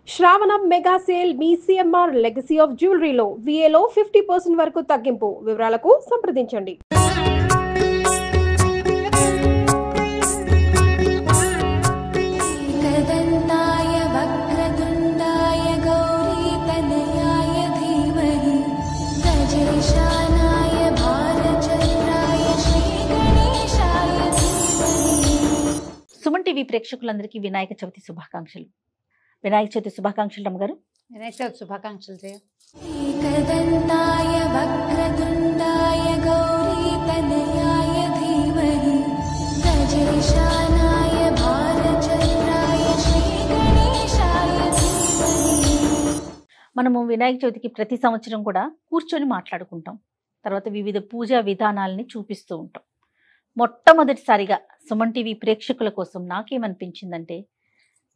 శ్రావణం mega sale మీ CMR legacy of జ్యువెలరీలో VAలో 50% వరకు తగ్గింపు. వివరాలకు సంప్రదించండి. సుమన్ టీవీ ప్రేక్షకులందరికీ వినాయక చవితి శుభాకాంక్షలు. వినాయక చవితి శుభాకాంక్షలు రమ్మగారు. వినాయక చవితి శుభాకాంక్షలు చేయ. మనము వినాయక చవితికి ప్రతి సంవత్సరం కూడా కూర్చొని మాట్లాడుకుంటాం. తర్వాత వివిధ పూజా విధానాలని చూపిస్తూ ఉంటాం. మొట్టమొదటిసారిగా సుమన్ టీవీ ప్రేక్షకుల కోసం నాకేమనిపించిందంటే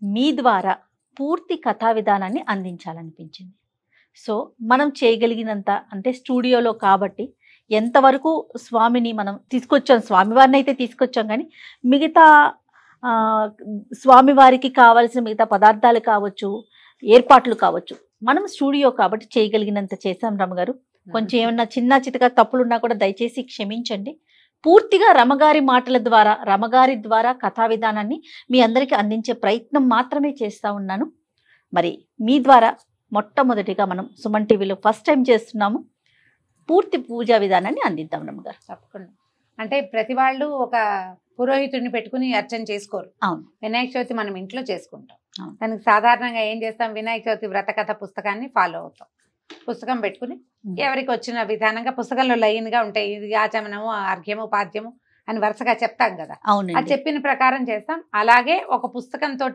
మీ ద్వారా పూర్తి కథా విధానాన్ని అందించాలనిపించింది. సో మనం చేయగలిగినంత, అంటే స్టూడియోలో కాబట్టి ఎంతవరకు స్వామిని మనం తీసుకొచ్చాం, స్వామివారిని అయితే తీసుకొచ్చాం, కానీ మిగతా స్వామివారికి కావాల్సిన మిగతా పదార్థాలు కావచ్చు, ఏర్పాట్లు కావచ్చు, మనం స్టూడియో కాబట్టి చేయగలిగినంత చేశాం రమగారు. కొంచెం ఏమన్నా చిన్న చితక తప్పులున్నా కూడా దయచేసి క్షమించండి. పూర్తిగా రమగారి మాటల ద్వారా, రమగారి ద్వారా కథా విధానాన్ని మీ అందరికీ అందించే ప్రయత్నం మాత్రమే చేస్తూ ఉన్నాను. మరి మీ ద్వారా మొట్టమొదటిగా మనం సుమన్ టీవీలో ఫస్ట్ టైం చేస్తున్నాము. పూర్తి పూజా విధానాన్ని అందిద్దాం రమగారు. తప్పకుండా. అంటే ప్రతి వాళ్ళు ఒక పురోహితుడిని పెట్టుకుని అర్చన చేసుకోరు. అవును. వినాయక చవితి మనం ఇంట్లో చేసుకుంటాం. అవును. దానికి సాధారణంగా ఏం చేస్తాం, వినాయక చవితి వ్రతకథ పుస్తకాన్ని ఫాలో అవుతాం. పుస్తకం పెట్టుకుని ఎవరికి వచ్చిన విధానంగా పుస్తకంలో లైన్గా ఉంటాయి. ఇది ఆచమనము, అర్ఘ్యము, పాద్యము అని వరుసగా చెప్తాం కదా. అవును. అది చెప్పిన ప్రకారం చేస్తాం. అలాగే ఒక పుస్తకంతో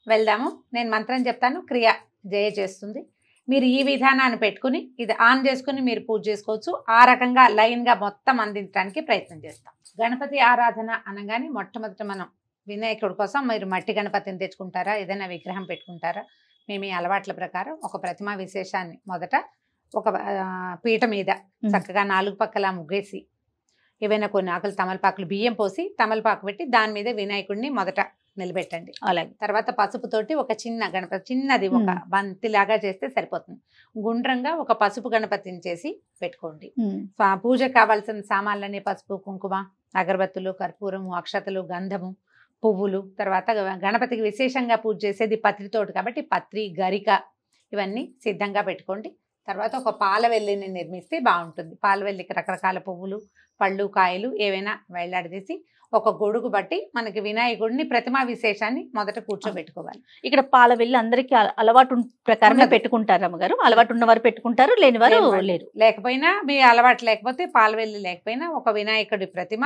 వెళ్దాము. నేను మంత్రం చెప్తాను, క్రియ జయ చేస్తుంది. మీరు ఈ విధానాన్ని పెట్టుకుని ఇది ఆన్ చేసుకుని మీరు పూజ చేసుకోవచ్చు. ఆ రకంగా లైన్గా మొత్తం అందించడానికి ప్రయత్నం చేస్తాం. గణపతి ఆరాధన అనగానే మొట్టమొదట మనం వినాయకుడి కోసం మీరు మట్టి గణపతిని తెచ్చుకుంటారా, ఏదైనా విగ్రహం పెట్టుకుంటారా? మేము ఈ అలవాట్ల ప్రకారం ఒక ప్రతిమా విశేషాన్ని మొదట ఒక పీట మీద చక్కగా 4 పక్కల ముగ్గేసి ఏవైనా కొన్ని ఆకులు తమలపాకులు బియ్యం పోసి తమలపాకు పెట్టి దాని మీద వినాయకుడిని మొదట నిలబెట్టండి. అలాగే తర్వాత పసుపుతోటి ఒక చిన్న గణపతి, చిన్నది ఒక బంతిలాగా చేస్తే సరిపోతుంది. గుండ్రంగా ఒక పసుపు గణపతిని చేసి పెట్టుకోండి. పూజకు కావాల్సిన సామాన్లన్నీ పసుపు, కుంకుమ, అగరబత్తులు, కర్పూరము, అక్షతలు, గంధము, పువ్వులు. తర్వాత గణపతికి విశేషంగా పూజ చేసేది పత్రితోటి కాబట్టి పత్రి, గరిక ఇవన్నీ సిద్ధంగా పెట్టుకోండి. తర్వాత ఒక పాలవెల్లిని నిర్మిస్తే బాగుంటుంది. పాలవెల్లికి రకరకాల పువ్వులు, పళ్ళు, కాయలు ఏవైనా వేలాడదీసి ఒక గొడుగు బట్టి మనకి వినాయకుడిని ప్రతిమా విశేషాన్ని మొదట కూర్చోబెట్టుకోవాలి. ఇక్కడ పాలవెల్లి అందరికీ అలవాటు ప్రకారంగా పెట్టుకుంటారు రమ్మగారు. అలవాటు ఉన్నవారు పెట్టుకుంటారు, లేని వారు లేరు. లేకపోయినా మీ అలవాటు లేకపోతే పాలవెల్లి లేకపోయినా ఒక వినాయకుడి ప్రతిమ,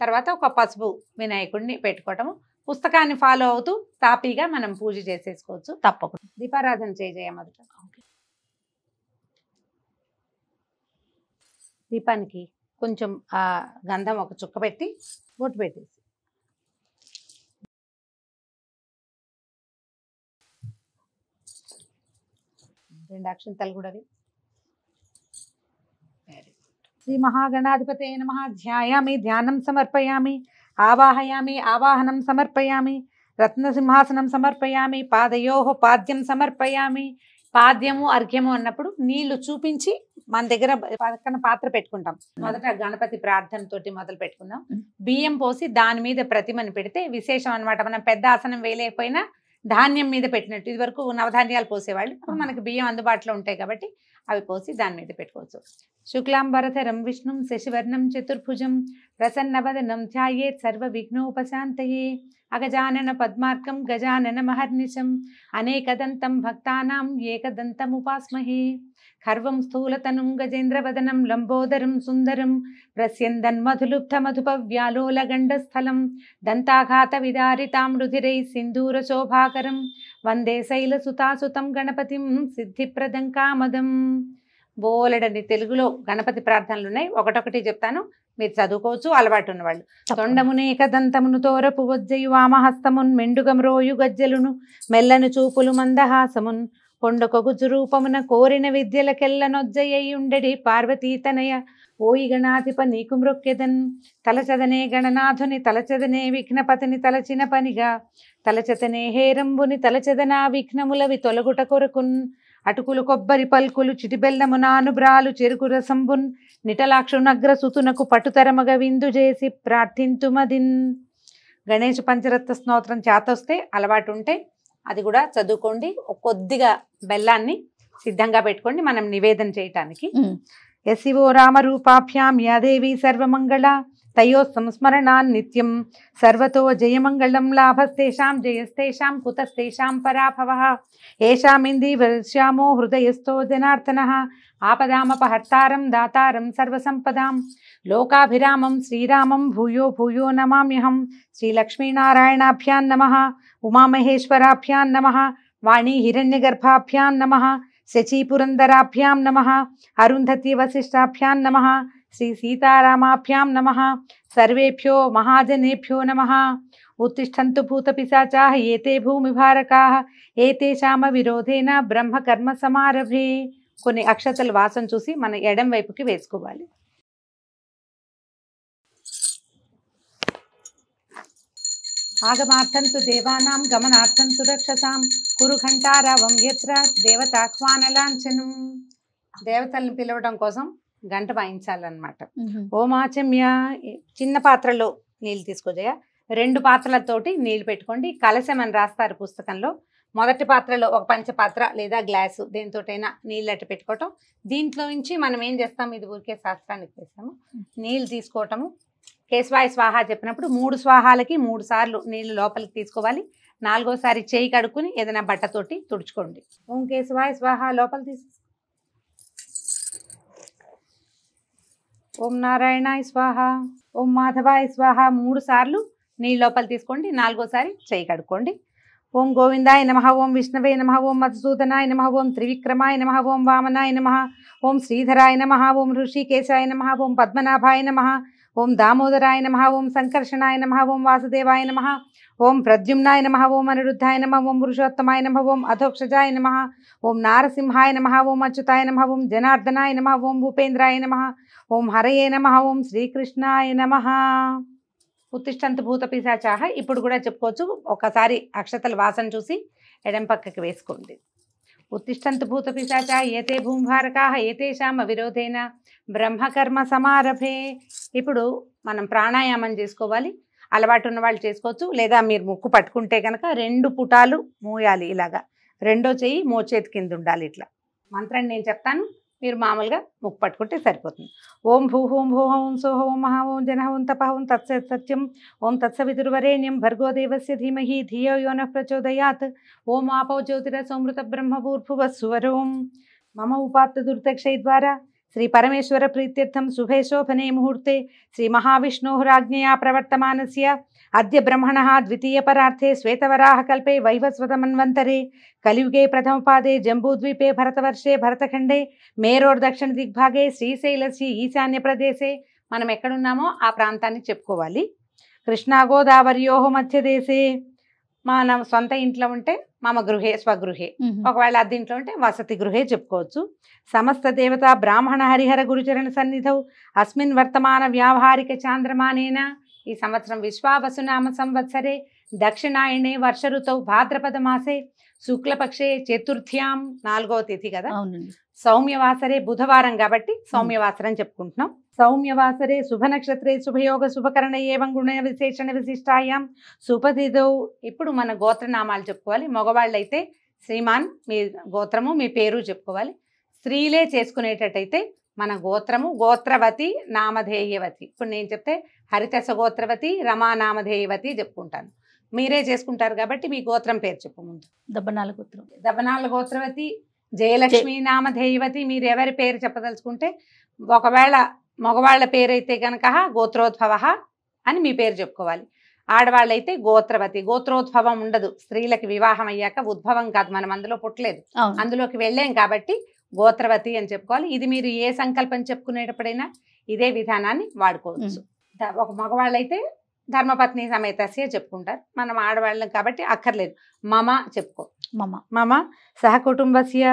తర్వాత ఒక పసుపు వినాయకుడిని పెట్టుకోవటము. పుస్తకాన్ని ఫాలో అవుతూ తాపీగా మనం పూజ చేసేసుకోవచ్చు. తప్పకుండా. దీపారాధన చేయ మొదట. దీపానికి కొంచెం ఆ గంధం ఒక చుక్క పెట్టి బొట్టు పెట్టేసి రెండు అక్షంతలు కూడా. శ్రీ మహాగణాధిపతే నమః. ధ్యాయామి, ధ్యానం సమర్పయామి, ఆవాహయామి, ఆవాహనం సమర్పయామి, రత్నసింహాసనం సమర్పయామి, పాదయోః పాద్యం సమర్పయామి. పాద్యము, అర్ఘ్యము అన్నప్పుడు నీళ్లు చూపించి మన దగ్గర పక్కన పాత్ర పెట్టుకుంటాం. మొదట గణపతి ప్రార్థనతోటి మొదలు పెట్టుకుందాం. బియ్యం పోసి దాని మీద ప్రతిమని పెడితే విశేషం అనమాట. మనం పెద్ద ఆసనం వేయలేకపోయినా ధాన్యం మీద పెట్టినట్టు. ఇది వరకు నవధాన్యాలు పోసేవాళ్ళు, ఇప్పుడు మనకి బియ్యం అందుబాటులో ఉంటాయి కాబట్టి అవి పోసి దాని మీద పెట్టుకోవచ్చు. శుక్లాంబరధరం విష్ణుం శశివర్ణం చతుర్భుజం ప్రసన్నవదనం ధ్యాయేత్ సర్వ విఘ్నోపశాంతయే. అగజానన పద్మార్కం గజానన మహర్నిశం అనేకదంతం భక్తానాం ఏకదంతముపాస్మహే. ఖర్వం స్థూలతనుం గజేంద్రవదనం లంబోదరం సుందరం ప్రస్యందన్మధులుబ్ధమధుపవ్యాలోలగండస్థలం దంతాఘాత విదారితాం రుధిరై సింధూర శోభాకరం వందే శైలసుతాసుతం గణపతిం సిద్ధిప్రదం కామదం. బోలెడని తెలుగులో గణపతి ప్రార్థనలు ఉన్నాయి. ఒకటొకటి చెప్తాను, మీరు చదువుకోవచ్చు అలవాటు ఉన్నవాళ్ళు. తొండమునేక దంతమును తోరపు వజ్జయు వామహస్తమున్ మెండుగమ్రోయు గజ్జలును మెల్లను చూపులు మందహాసమున్ కొండకొగుజు రూపమున కోరిన విద్యలకెల్ల నొజ్జయ్యుండెడి పార్వతీతనయ ఓయి గణాధిప నీకు మృక్కెదన్ తలచదనే గణనాథుని తలచదనే విఘ్నపతిని తలచిన పనిగా తలచతనే హేరంబుని తలచదనా విఘ్నములవి తొలగుట కొరకున్ అటుకులు కొబ్బరి పల్కులు చిటిబెల్లము నానుబ్రాలు చెరుకు రసంబున్ నిటలాక్షునగ్ర సుతునకు పటుతరమగ విందు చేసి ప్రార్థింతుమదిన్. గణేష్ పంచరత్న స్తోత్రం చేతొస్తే అలవాటు ఉంటే అది కూడా చదువుకోండి. కొద్దిగా బెల్లాన్ని సిద్ధంగా పెట్టుకోండి మనం నివేదన చేయటానికి. యశివో రామరూపాభ్యాం యాదేవి సర్వమంగళ తయో సంస్మరణాన్ నిత్యం సర్వతో జయమంగళం లాభస్తేషాం జయస్తేషాం కుతస్తేషాం పరాభవః ఏషామింది వర్ష్యామో హృదయస్థో జనార్దనః ఆపదామపహర్తారం దాతారం సర్వసంపదాం లోకాభిరామం శ్రీరామం భూయో భూయో నమామ్యహం. శ్రీలక్ష్మీనారాయణాభ్యాం నమః ఉమామహేశ్వరాభ్యాం నమః వాణీ హిరణ్యగర్భాభ్యాం నమః శచీపురందరాభ్యాం నమః అరుంధతి వశిష్టాభ్యాం నమః శ్రీ సీతారామాభ్యాం నమః సర్వేభ్యో మహాజనేభ్యో నమః. ఉత్తిష్టంతు భూతపిశాచాః ఏతే భూమిభారకాః ఏతేషామ విరోధేన బ్రహ్మకర్మ సమారభే. కొన్ని అక్షతల వాసన చూసి మన ఎడం వైపుకి వేసుకోవాలి. ఆగమార్థంతు దేవానాం గమనార్థంతు రక్షసాం కురు ఘంటారావం యత్ర దేవతాహ్వానలాంఛనం. దేవతల్ని పిలవడం కోసం గంట వాయించాలన్నమాట. ఓమాచమ్య చిన్న పాత్రలో నీళ్ళు తీసుకోజయ. 2 పాత్రలతోటి నీళ్లు పెట్టుకోండి. కలశం అని రాస్తారు పుస్తకంలో. మొదటి పాత్రలో ఒక పంచపాత్ర లేదా గ్లాసు దేనితోటైనా నీళ్ళు అట్టు పెట్టుకోవటం. దీంట్లో నుంచి మనం ఏం చేస్తాం, ఇది ఊరికే శాస్త్రానికి చేస్తాము. నీళ్ళు తీసుకోవటము. కేశవాయ స్వాహ చెప్పినప్పుడు 3 స్వాహాలకి 3 సార్లు నీళ్లు లోపలికి తీసుకోవాలి. 4వసారి చేయి కడుక్కుని ఏదైనా బట్టతోటి తుడుచుకోండి. ఓం కేశవాయ స్వాహ లోపల తీసు. ఓం నారాయణాయ స్వాహ ఓం మాధవాయ స్వాహ 3 సార్లు నీళ్ళు లోపల తీసుకోండి. 4వసారి చేయి కడుక్కోండి. ఓం గోవిందాయ నమః ఓం విష్ణవే నమః ఓం మధుసూదనాయ నమః ఓం త్రివిక్రమాయ నమః ఓం వామనాయ నమః ఓం శ్రీధరాయ నమః ఓం ఋషికేశాయ నమః ఓం పద్మనాభాయ నమః ఓం దామోదరాయ నమః ఓం సంకర్షణాయ నమః ఓం వాసుదేవాయ నమః ఓం ప్రద్యుమ్నాయ నమః ఓం అనిరుద్ధాయ నమః ఓం పురుషోత్తమాయ నమః ఓం అధోక్షజాయ నమః ఓం నారసింహాయ నమః ఓం అచ్యుతాయ నమః ఓం జనార్దనాయ నమః ఓం భూపేంద్రాయ నమః ఓం హరయే నమః ఓం శ్రీకృష్ణాయ నమః. ఉత్తిష్టంతు భూత పిశాచాః ఇప్పుడు కూడా చెప్పుకోవచ్చు. ఒకసారి అక్షతల వాసన చూసి ఎడం పక్కకి వేసుకోండి. ఉత్తిష్టంతు భూత పిశాచాః ఏతే భూమిభారకాః ఏతేషాం విరోధేన బ్రహ్మకర్మ సమారభే. ఇప్పుడు మనం ప్రాణాయామం చేసుకోవాలి. అలవాటు ఉన్న వాళ్ళు చేసుకోవచ్చు. లేదా మీరు ముక్కు పట్టుకుంటే కనుక 2 పుటాలు మూయాలి. ఇలాగా 2వ చెయ్యి మోచేతి కింద ఉండాలి. ఇట్లా మంత్రాన్ని నేను చెప్తాను, మీరు మామూలుగా ముక్కు పట్టుకుంటే సరిపోతుంది. ఓం భూహోం భూహోం సోహ ఓం మహా ఓం జన ఓం తప ఓం తత్సత్ సత్యం ఓం తత్సవితుర్వరేణ్యం భర్గో దేవస్య ధీమహి ధియో యో నః ప్రచోదయాత్ ఓం ఆపో జ్యోతిరసోమృత బ్రహ్మ భూర్భువస్సువరోం. మమ ఉపాత్త దుర్దక్షై ద్వారా శ్రీ పరమేశ్వర ప్రీత్యర్థం శుభే శోభనే ముహూర్తే శ్రీ మహావిష్ణోరాజ్ఞయా ప్రవర్తమానస్య అద్య బ్రహ్మణః ద్వితీయ పరార్థే శ్వేతవరాహ కల్పే వైవస్వతమన్వంతరే కలియుగే ప్రథమపాదే జంబూద్వీపే భరతవర్షే భరతఖండే మేరోర్ దక్షిణ దిగ్భాగే శ్రీశైలస్య ఈశాన్య ప్రదేశే. మనం ఎక్కడున్నామో ఆ ప్రాంతాన్ని చెప్పుకోవాలి. కృష్ణా గోదావరియోహ మధ్యదేశే. మన సొంత ఇంట్లో ఉంటే మమ గృహే స్వగృహే, ఒకవేళ అద్దె ఇంట్లో ఉంటే వసతి గృహే చెప్పుకోవచ్చు. సమస్త దేవత బ్రాహ్మణ హరిహర గురుచరణ సన్నిధౌ అస్మిన్ వర్తమాన వ్యావహారిక చాంద్రమానేన. ఈ సంవత్సరం విశ్వావసునామ సంవత్సరే దక్షిణాయనే వర్ష ఋతౌ భాద్రపద మాసే శుక్లపక్షే చతుర్థ్యాం 4వ తిథి కదా. సౌమ్యవాసరే బుధవారం కాబట్టి సౌమ్యవాసరం చెప్పుకుంటున్నాం. సౌమ్యవాసరే శుభ నక్షత్రే శుభయోగ శుభకరణ ఏవం గుణ విశేషణ విశిష్టాయాం సుపతిథౌ. ఇప్పుడు మన గోత్రనామాలు చెప్పుకోవాలి. మగవాళ్ళైతే శ్రీమాన్ మీ గోత్రము మీ పేరు చెప్పుకోవాలి. స్త్రీలే చేసుకునేటట్టయితే మన గోత్రము గోత్రవతి నామధేయవతి. ఇప్పుడు నేను చెప్తే హరితస గోత్రవతి రమా నామధేయవతి చెప్పుకుంటాను. మీరే చేసుకుంటారు కాబట్టి మీ గోత్రం పేరు చెప్పు. ముందు దబ్బనాల గోత్రం. దబ్బనాల గోత్రవతి జయలక్ష్మి నామధేయవతి. మీరు ఎవరి పేరు చెప్పదలుచుకుంటే, ఒకవేళ మగవాళ్ళ పేరైతే కనుక గోత్రోద్భవ అని మీ పేరు చెప్పుకోవాలి. ఆడవాళ్ళైతే గోత్రవతి. గోత్రోద్భవం ఉండదు. స్త్రీలకి వివాహం అయ్యాక ఉద్భవం కాదు, మనం అందులో పుట్టలేదు, అందులోకి వెళ్ళాం కాబట్టి గోత్రవతి అని చెప్పుకోవాలి. ఇది మీరు ఏ సంకల్పం చెప్పుకునేటప్పుడైనా ఇదే విధానాన్ని వాడుకోవచ్చు. ఒక మగవాళ్ళైతే ధర్మపత్ని సమేతస్య చెప్పుకుంటారు. మనం ఆడవాళ్ళం కాబట్టి అక్కర్లేదు, మమ చెప్పుకో. మమ సహకుటుంబస్య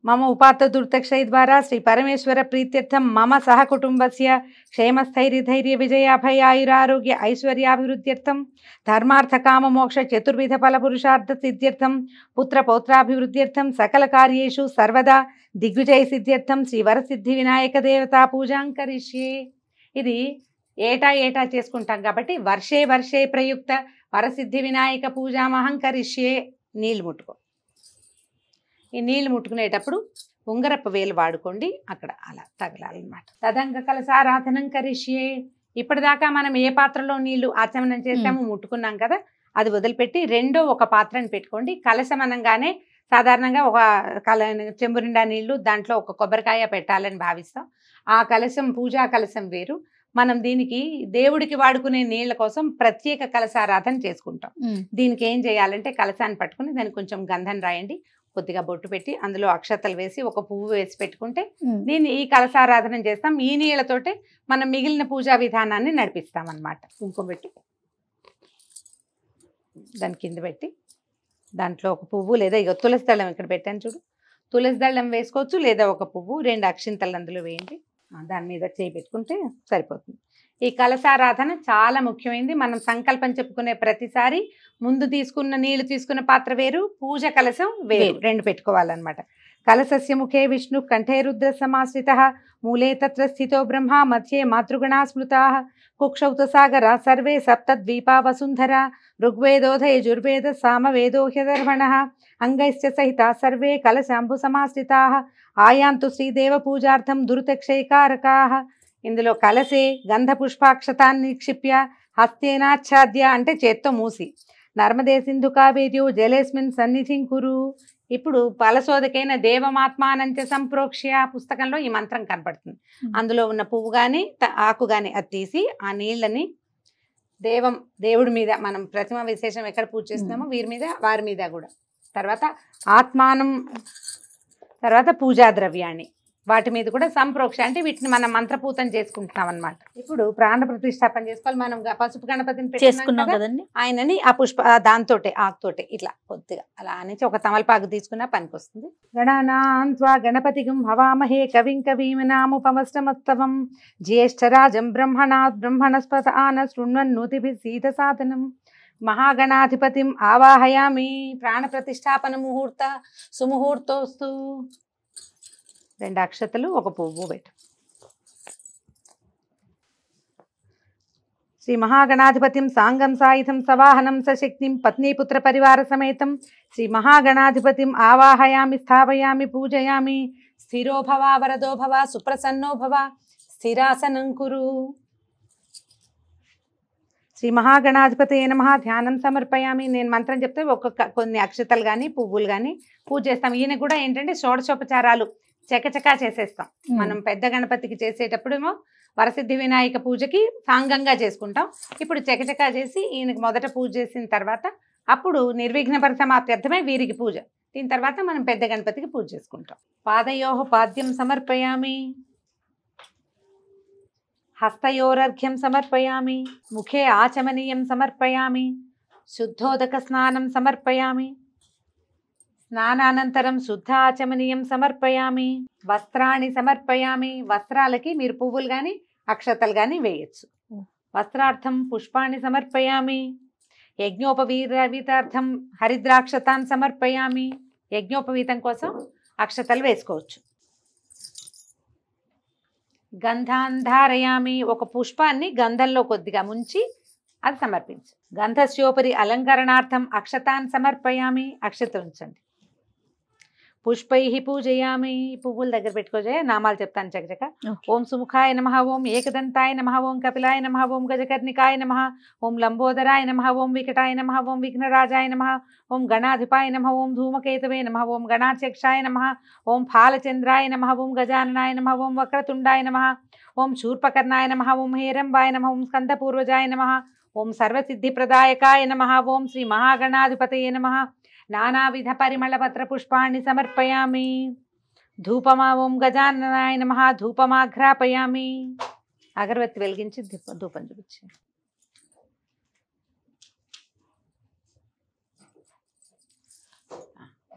మమ ఉపాత్త దుర్దక్షై ద్వారా శ్రీ పరమేశ్వర ప్రీత్యర్థం మమ సహకుటుంబస్య క్షేమస్థైర్యధైర్య విజయాభయాయురారోగ్య ఐశ్వర్యాభివృద్ధ్యర్థం ధర్మార్థ కామ మోక్ష చతుర్విధ ఫల పురుషార్థ సిద్ధ్యర్థం పుత్ర పౌత్రాభివృద్ధ్యర్థం సకల కార్యేషు సర్వదా దిగ్విజయ సిద్ధ్యర్థం శ్రీ వరసిద్ధి వినాయక దేవతా పూజాం కరిష్యే. ఇది ఏటా ఏటా చేసుకుంటాం కాబట్టి వర్షే వర్షే ప్రయుక్త వరసిద్ధి వినాయక పూజామహం కరిష్యే. నీళ్ళు ముట్టుకో. ఈ నీళ్లు ముట్టుకునేటప్పుడు ఉంగరపు వేలు వాడుకోండి, అక్కడ అలా తగలాలన్నమాట. తదంగ కలసారాధనం కరిష్యే. ఇప్పటిదాకా మనం ఏ పాత్రలో నీళ్లు ఆచమనం చేసామో ముట్టుకున్నాం కదా, అది వదిలిపెట్టి రెండో ఒక పాత్రని పెట్టుకోండి. కలశం అనగానే సాధారణంగా ఒక చెంబు నిండా నీళ్లు, దాంట్లో ఒక కొబ్బరికాయ పెట్టాలని భావిస్తాం. ఆ కలశం పూజా కలశం వేరు. మనం దీనికి దేవుడికి వాడుకునే నీళ్ల కోసం ప్రత్యేక కలశారాధన చేసుకుంటాం. దీనికి ఏం చేయాలంటే కలశాన్ని పట్టుకుని దానికి కొంచెం గంధం రాయండి, కొద్దిగా బొట్టు పెట్టి అందులో అక్షతలు వేసి ఒక పువ్వు వేసి పెట్టుకుంటే దీన్ని ఈ కలశారాధన చేస్తాం. ఈ నీళ్లతోటే మనం మిగిలిన పూజా విధానాన్ని నడిపిస్తాం అన్నమాట. కుంకుమ పెట్టి దాని కింద పెట్టి దాంట్లో ఒక పువ్వు లేదా ఇక తులసి దళం ఇక్కడ పెట్టాను చూడు, తులసి దళం వేసుకోవచ్చు లేదా ఒక పువ్వు, 2 అక్షింతలు అందులో వేయండి. దాని మీద చేయి పెట్టుకుంటే సరిపోతుంది. ఈ కలశారాధన చాలా ముఖ్యమైనది. మనం సంకల్పం చెప్పుకునే ప్రతిసారి ముందు తీసుకున్న నీళ్లు తీసుకున్న పాత్ర వేరు, పూజ కలశం వేరు, 2 పెట్టుకోవాలన్నమాట. కలశస్య ముఖే విష్ణు కంఠే రుద్ర సమాశ్రితః మూలే తత్ర స్థితో బ్రహ్మ మధ్యే మాతృగణా స్మృతాః కుక్షౌ సాగరా సర్వే సప్తద్వీపా వసుంధరా ఋగ్వేదోధ యజుర్వేద సామవేదో హ్యధర్వణః అంగైశ్చ సహితా సర్వే కలశాంబు సమాశ్రితాః ఆయాంతు శ్రీదేవ పూజార్థం దురితక్షయకారకాః. ఇందులో కలసే గంధ పుష్పాక్షతాన్ని నిక్షిప్య హస్తేనాచ్ఛాద్య అంటే చేత్తో మూసి నర్మదే సింధు కావేర్యో జలేస్మిన్ సన్నిధిం కురు. ఇప్పుడు ఫలశోధకైన దేవమాత్మానంచ సంప్రోక్ష్య పుస్తకంలో ఈ మంత్రం కనపడుతుంది. అందులో ఉన్న పువ్వు కానీ ఆకు కానీ అది తీసి ఆ నీళ్ళని దేవుడి మీద మనం ప్రతిమ విశేషం ఎక్కడ పూజ చేస్తున్నామో వీరి మీద వారి మీద కూడా, తర్వాత ఆత్మానం, తర్వాత పూజా ద్రవ్యాన్ని వాటి మీద కూడా సంప్రోక్ష అంటే వీటిని మనం మంత్రపూతం చేసుకుంటున్నాం అన్నమాట. ఇప్పుడు ప్రాణ ప్రతిష్టాపన చేసుకోవాలి. మనం పసుపు గణపతిని చేసుకున్నాం కదండి, ఆయనని ఆ దాంతోటే ఆకుతోటే ఇట్లా కొద్దిగా అలా అనేసి ఒక తమలపాకు తీసుకున్నా పనికి వస్తుంది. గణానాన్త్వా గణపతిగం హవామహే కవిం కవీమనాముపమస్తమస్తవం జ్యేష్ఠరాజం బ్రహ్మణస్పత ఆన శృణ్వన్నోతిభిः సీత సాధనం మహాగణాధిపతిం ఆవాహయామి. ప్రాణ ప్రతిష్టాపన ముహూర్త సుముహూర్తోస్తు. 2 అక్షతలు ఒక పువ్వు పెట్టు. శ్రీ మహాగణాధిపతిం సాంగం సాయుధం సవాహనం సశక్తిం పత్నీపుత్ర పరివార సమేతం శ్రీ మహాగణాధిపతిం ఆవాహయామి స్థాపయామి పూజయామి. స్థిరో భవ వరదో భవ సుప్రసన్నో భవ స్థిరాసనం కురు. శ్రీ మహాగణాధిపతయే నమః. ధ్యానం సమర్పయామి. నేను మంత్రం చెప్తే కొన్ని అక్షతలు కానీ పువ్వులు కానీ పూజ చేస్తాం. ఈయన కూడా ఏంటంటే షోడశోపచారాలు చకచకా చేసేస్తాం. మనం పెద్ద గణపతికి చేసేటప్పుడేమో వరసిద్ధి వినాయక పూజకి సాంగంగా చేసుకుంటాం. ఇప్పుడు చకచకా చేసి ఈయనకి మొదట పూజ చేసిన తర్వాత అప్పుడు నిర్విఘ్న పరిసమాప్త్యర్థమే వీరికి పూజ. దీని తర్వాత మనం పెద్ద గణపతికి పూజ చేసుకుంటాం. పాదయోః పాద్యం సమర్పయామి, హస్తయోరర్ఘ్యం సమర్పయామి, ముఖే ఆచమనీయం సమర్పయామి, శుద్ధోదక స్నానం సమర్పయామి, స్నానానంతరం శుద్ధ ఆచమనీయం సమర్పయామి, వస్త్రాన్ని సమర్పయామి. వస్త్రాలకి మీరు పువ్వులు కానీ అక్షతలు కానీ వేయచ్చు. వస్త్రార్థం పుష్పాన్ని సమర్పయామి. యజ్ఞోపవీతార్థం హరిద్రాక్షతాన్ సమర్పయామి. యజ్ఞోపవీతం కోసం అక్షతలు వేసుకోవచ్చు. గంధాన్ ధారయామి. ఒక పుష్పాన్ని గంధంలో కొద్దిగా ముంచి అది సమర్పించు. గంధస్యోపరి అలంకరణార్థం అక్షతాన్ సమర్పయామి. అక్షత ఉంచండి. పుష్పై పూజయామి. పువ్వుల దగ్గర పెట్టుకోజాయ. నామాలు చెప్తాను చకచక. ఓం సుముఖాయ నమః, ఓం ఏకదంతాయ నమః, ఓం కపిలాయ నమః, ఓం గజకర్ణికాయ నమః, ఓం లంబోదరాయ నమః, ఓం వికటాయ నమః, ఓం విఘ్నరాజాయ నమః, ఓం గణాధిపాయ నమః, ఓం ధూమకేతవే నమః, ఓం గణాధ్యక్షాయ నమః, ఓం ఫాలచంద్రాయ నమః, ఓం గజాననాయ నమః, ఓం వక్రతుండాయ నమః, ఓం శూర్పకర్ణాయ నమః, ఓం హేరంబాయ నమః, ఓం స్కందపూర్వజాయ నమః, ఓం సర్వసిద్ధిప్రదాయకాయ నమః, ఓం శ్రీ మహాగణాధిపతయే నమః. నానావిధ పరిమళపత్ర పుష్పాన్ని సమర్పయామి. ధూపమా ఓం గజాననాయ నమః. ధూపమాఘ్రాపయామి. అగరబత్తి వెలిగించి ధూపం చూపించి.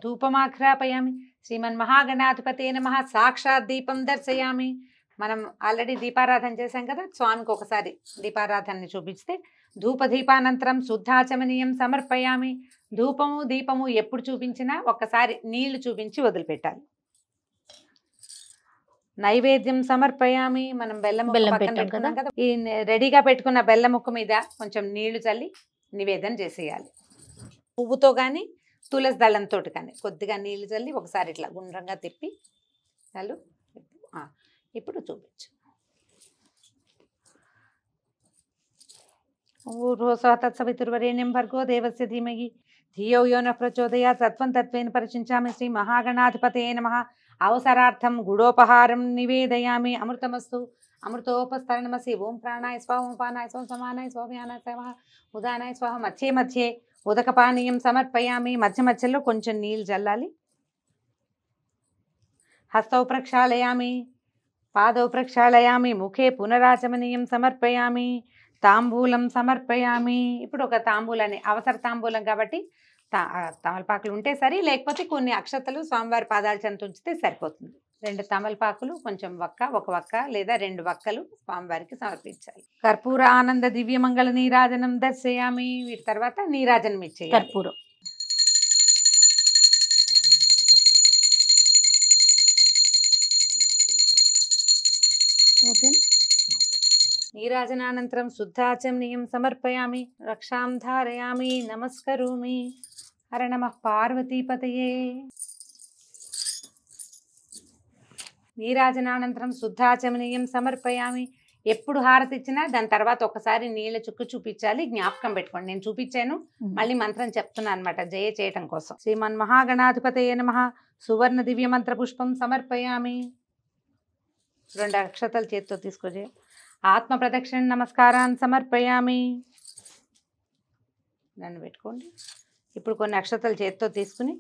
ధూపమాఘ్రాపయామి. శ్రీమన్మహాగణాధిపతే నమః. సాక్షాత్ దీపం దర్శయామి. మనం ఆల్రెడీ దీపారాధన చేశాం కదా, స్వామికి ఒకసారి దీపారాధనని చూపిస్తే ధూపదీపానంతరం శుద్ధాచమనీయం సమర్పయామి. ధూపము దీపము ఎప్పుడు చూపించినా ఒక్కసారి నీళ్లు చూపించి వదిలిపెట్టాలి. నైవేద్యం సమర్పయామి. మనం బెల్లం పెట్టుకున్నాం కదా, ఈ రెడీగా పెట్టుకున్న బెల్లం ముక్క మీద కొంచెం నీళ్లు చల్లి నివేదన చేసేయాలి. పువ్వుతో కానీ తులసి దళంతో కానీ కొద్దిగా నీళ్లు చల్లి ఒకసారి ఇట్లా గుండ్రంగా తిప్పి చాలు. ఇప్పుడు చూపించు. తత్సవితుర్వరేణ్యం భర్గో దేవస్య ధీమహి ధియో యో నః ప్రచోదయాత్. తత్వం తత్వేన పరిచించామి. శ్రీ మహాగణాధిపతయే నమః. అవసరార్థం గుడోపహారం నివేదయామి. అమృతమస్తు. అమృతోపస్తరణమసి. ఓం ప్రాణాయ స్వాహ. ఓం పానాయ స్వాహ. సమానాయ స్వాహ. స్వాహ. ఉదానాయ స్వాహ. మధ్యే మధ్యే ఉదకపానీయం సమర్పయామి. మధ్య మధ్యలో కొంచెం నీళ్ళు చల్లాలి. హస్తౌ ప్రక్షాళయామి. పాదౌ ప్రక్షాళయామి. ముఖే పునరాచమనీయం సమర్పయామి. తాంబూలం సమర్పయామి. ఇప్పుడు ఒక తాంబూలాన్ని, అవసర తాంబూలం కాబట్టి తమలపాకులు ఉంటే సరి, లేకపోతే కొన్ని అక్షతలు స్వామివారి పాదాల చెంత ఉంచితే సరిపోతుంది. 2 తమలపాకులు, కొంచెం ఒక వక్క లేదా 2 వక్కలు స్వామివారికి సమర్పించాలి. కర్పూర ఆనంద దివ్యమంగళ నీరాజనం దర్శయామి. వీటి తర్వాత నీరాజనం ఇచ్చేయాలి. కర్పూరం. ఓకే. నీరాజనానంతరం శుద్ధాచమనీయం సమర్పయామి. రక్షాం ధారయామి. నమస్కరోమి. హర నమః పార్వతీపతయే. నీరాజనానంతరం శుద్ధాచమనీయం సమర్పయామి. ఎప్పుడు హారతి ఇచ్చినా దాని తర్వాత ఒకసారి నీళ్ళ చుక్కు చూపించాలి. జ్ఞాపకం పెట్టుకోండి. నేను చూపించాను, మళ్ళీ మంత్రం చెప్తున్నాను అనమాట జయ చేయటం కోసం. శ్రీమన్మహాగణాధిపతయే నమః. సువర్ణ దివ్య మంత్ర పుష్పం సమర్పయామి. 2 అక్షతలు చేతితో తీసుకొచ్చే. ఆత్మ ప్రదక్షిణ నమస్కారాన్ని సమర్పయామి. నన్ను పెట్టుకోండి. ఇప్పుడు కొన్ని అక్షతలు చేతితో తీసుకుని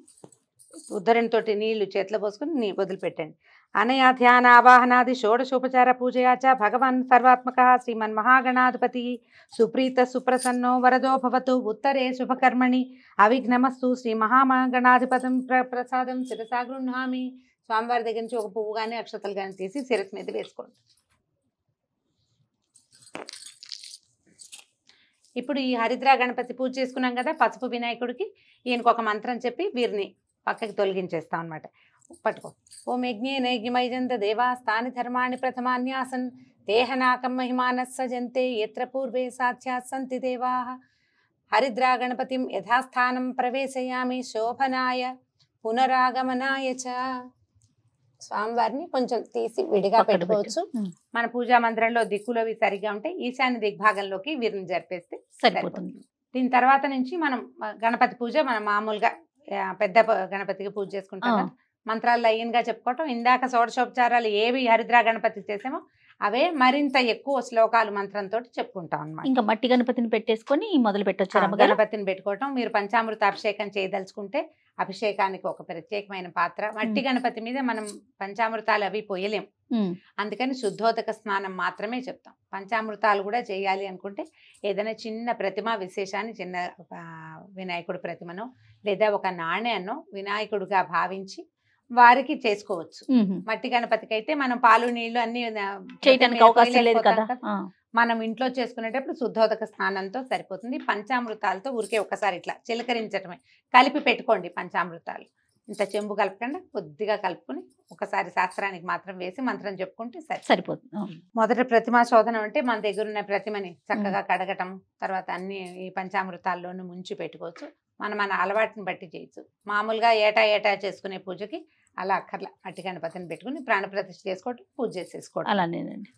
ఉద్ధరణతోటి నీళ్లు చేతిలో పోసుకుని వదిలిపెట్టండి. అనయా ధ్యాన ఆవాహనాది షోడశోపచార పూజయా చ భగవాన్ సర్వాత్మక శ్రీమన్మహాగణాధిపతి సుప్రీత సుప్రసన్నో వరదో భవతు. ఉత్తరే శుభకర్మణి అవిఘ్నమస్తు. శ్రీ మహాగణాధిపతం ప్రసాదం శిరసా గృహ్ణామి. స్వామివారి దగ్గర నుంచి ఒక పువ్వు కానీ అక్షతలు కానీ తీసి శిరస్సు మీద వేసుకోండి. ఇప్పుడు ఈ హరిద్రా గణపతి పూజ చేసుకున్నాం కదా, పసుపు వినాయకుడికి ఈయనకు ఒక మంత్రం చెప్పి వీరిని పక్కకి తొలగించేస్తాం అనమాట. పట్టుకో. ఓం యజ్ఞే నైజ్ఞమైజంత దేవా స్థాని ధర్మాణి ప్రథమాన్యాసన్ దేహనాకం మహిమానస్ సజంతే యత్ర పూర్వే సాధ్యాత్ సంతి దేవా. హరిద్రా గణపతిం యథాస్థానం ప్రవేశయామి. శోభనాయ పునరాగమనాయ చ. స్వామివారిని కొంచెం తీసి విడిగా పెట్టుకోవచ్చు. మన పూజా మందిరంలో దిక్కులవి సరిగా ఉంటే ఈశాన్య దిగ్భాగంలోకి వీరిని జరిపేస్తే సరిపోతుంది. దీని తర్వాత నుంచి మనం గణపతి పూజ మనం మామూలుగా పెద్ద గణపతికి పూజ చేసుకుంటాం కదా, మంత్రాలు లైన్గా చెప్పుకోవటం. ఇందాక షోడశోపచారాలు ఏవి హరిద్రా గణపతికి చేసామో అవే మరింత ఎక్కువ శ్లోకాలు మంత్రంతో చెప్పుకుంటాం అన్నమాట. ఇంకా మట్టి గణపతిని పెట్టేసుకొని మొదలు పెట్టొచ్చు. గణపతిని పెట్టుకోవటం. మీరు పంచామృత అభిషేకం చేయదలుచుకుంటే అభిషేకానికి ఒక ప్రత్యేకమైన పాత్ర. మట్టి గణపతి మీద మనం పంచామృతాలు అవి పోయలేం, అందుకని శుద్ధోదక స్నానం మాత్రమే చెప్తాం. పంచామృతాలు కూడా చేయాలి అనుకుంటే ఏదైనా చిన్న ప్రతిమ విశేషాన్ని, చిన్న వినాయకుడి ప్రతిమనో లేదా ఒక నాణ్యాన్నో వినాయకుడిగా భావించి వారికి చేసుకోవచ్చు. మట్టి గణపతికి అయితే మనం పాలు నీళ్లు అన్ని చేయడానికి అవకాశం లేదు కదా. మనం ఇంట్లో చేసుకునేటప్పుడు శుద్ధోదక స్నానంతో సరిపోతుంది. పంచామృతాలతో ఊరికే ఒకసారి ఇట్లా చిలకరించటమే. కలిపి పెట్టుకోండి పంచామృతాలు. ఇంత చెంబు కలపకుండా కొద్దిగా కలుపుకుని ఒకసారి శాస్త్రానికి మాత్రం వేసి మంత్రం చెప్పుకుంటే సరిపోతుంది. మొదట ప్రతిమా శోధనం అంటే మన దగ్గర ఉన్న ప్రతిమని చక్కగా కడగటం, తర్వాత అన్ని ఈ పంచామృతాల్లోనూ ముంచి పెట్టుకోవచ్చు. మన అలవాటుని బట్టి చేయొచ్చు. మామూలుగా ఏటా చేసుకునే పూజకి అలా అక్కర్లా. మట్టి గణపతిని పెట్టుకుని ప్రాణప్రతిష్ఠ చేసుకోవటం, పూజ చేసేసుకోవటం. అలానేనండి.